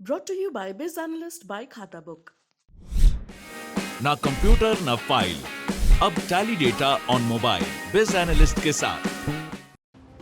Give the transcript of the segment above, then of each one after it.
Brought to you by Biz Analyst by Khata Book. ना computer ना file, अब tally data on mobile बिज analyst के साथ।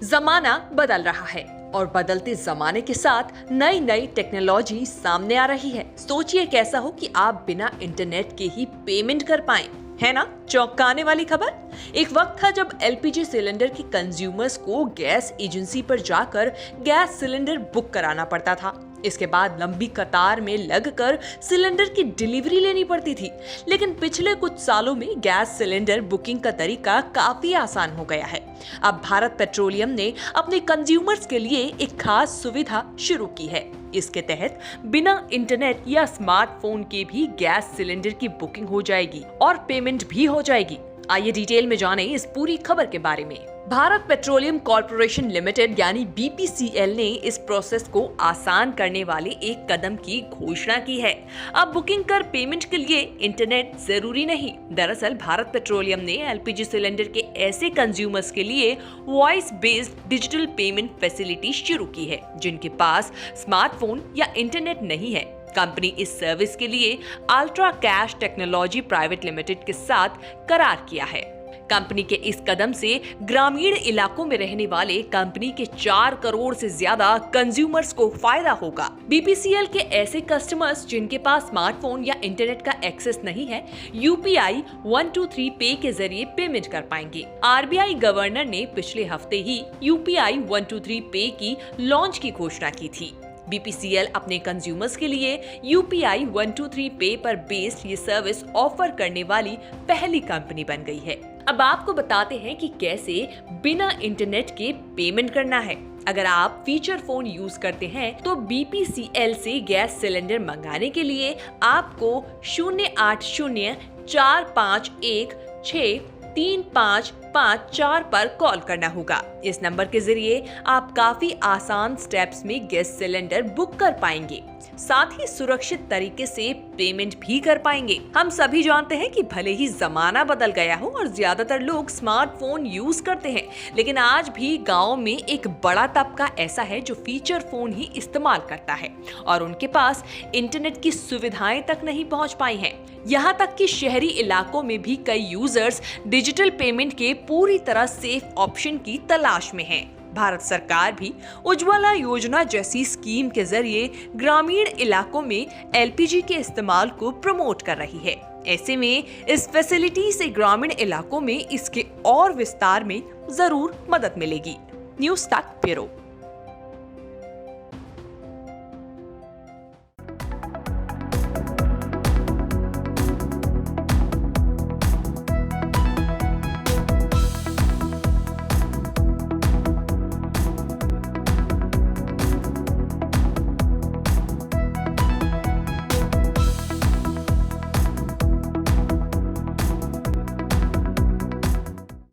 जमाना बदल रहा है और बदलते जमाने के साथ नई नई टेक्नोलॉजी सामने आ रही है। सोचिए कैसा हो कि आप बिना इंटरनेट के ही पेमेंट कर पाएं, है ना? चौंकाने वाली खबर। एक वक्त था जब एलपीजी सिलेंडर के कंज्यूमर्स को गैस एजेंसी पर जाकर गैस सिलेंडर बुक कराना पड़ता था। इसके बाद लंबी कतार में लगकर सिलेंडर की डिलीवरी लेनी पड़ती थी। लेकिन पिछले कुछ सालों में गैस सिलेंडर बुकिंग का तरीका काफी आसान हो गया है। अब भारत पेट्रोलियम ने अपने कंज्यूमर्स के लिए एक खास सुविधा शुरू की है। इसके तहत बिना इंटरनेट या स्मार्टफोन के भी गैस सिलेंडर की बुकिंग हो जाएगी और पेमेंट भी हो जाएगी। आइए डिटेल में जानें इस पूरी खबर के बारे में। भारत पेट्रोलियम कॉर्पोरेशन लिमिटेड यानी बीपीसीएल ने इस प्रोसेस को आसान करने वाले एक कदम की घोषणा की है। अब बुकिंग कर पेमेंट के लिए इंटरनेट जरूरी नहीं। दरअसल भारत पेट्रोलियम ने एलपीजी सिलेंडर के ऐसे कंज्यूमर्स के लिए voice based digital payment facility शुरू की है जिनके पास स्मार्टफोन या इंटरनेट नहीं है। कंपनी इस सर्विस के लिए ultra cash technology private limited के साथ करार किया है। कंपनी के इस कदम से ग्रामीण इलाकों में रहने वाले कंपनी के 4 करोड़ से ज्यादा कंज्यूमर्स को फायदा होगा। बीपीसीएल के ऐसे कस्टमर्स जिनके पास स्मार्टफोन या इंटरनेट का एक्सेस नहीं है, यूपीआई 123 पे के जरिए पेमेंट कर पाएंगे। आरबीआई गवर्नर ने पिछले हफ्ते ही यूपीआई 123 पे की लॉन्च की घोषणा की थी। बीपीसीएल अपने कंज्यूमर्स के लिए यूपीआई 123 पे पर बेस्ड ये सर्विस ऑफर करने वाली पहली कंपनी बन गई है। अब आपको बताते हैं कि कैसे बिना इंटरनेट के पेमेंट करना है। अगर आप फीचर फोन यूज करते हैं तो बीपीसीएल से गैस सिलेंडर मंगाने के लिए आपको 080451635544 पर कॉल करना होगा। इस नंबर के जरिए आप काफी आसान स्टेप्स में गैस सिलेंडर बुक कर पाएंगे, साथ ही सुरक्षित तरीके से पेमेंट भी कर पाएंगे। हम सभी जानते हैं कि भले ही जमाना बदल गया हो और ज्यादातर लोग स्मार्टफोन यूज करते हैं, लेकिन आज भी गांव में एक बड़ा तबका ऐसा है जो फीचर फोन ही इस्तेमाल करता है और उनके पास इंटरनेट की सुविधाएं तक नहीं पहुंच पाई हैं। यहाँ तक कि शहरी इलाकों में भी कई यूजर्स डिजिटल पेमेंट के पूरी तरह सेफ ऑप्शन की तलाश में हैं। भारत सरकार भी उज्ज्वला योजना जैसी स्कीम के जरिए ग्रामीण इलाकों में एलपीजी के इस्तेमाल को प्रमोट कर रही है। ऐसे में इस फैसिलिटी से ग्रामीण इलाकों में इसके और विस्तार में जरूर मदद मिलेगी। न्यूज़ तक ब्यूरो।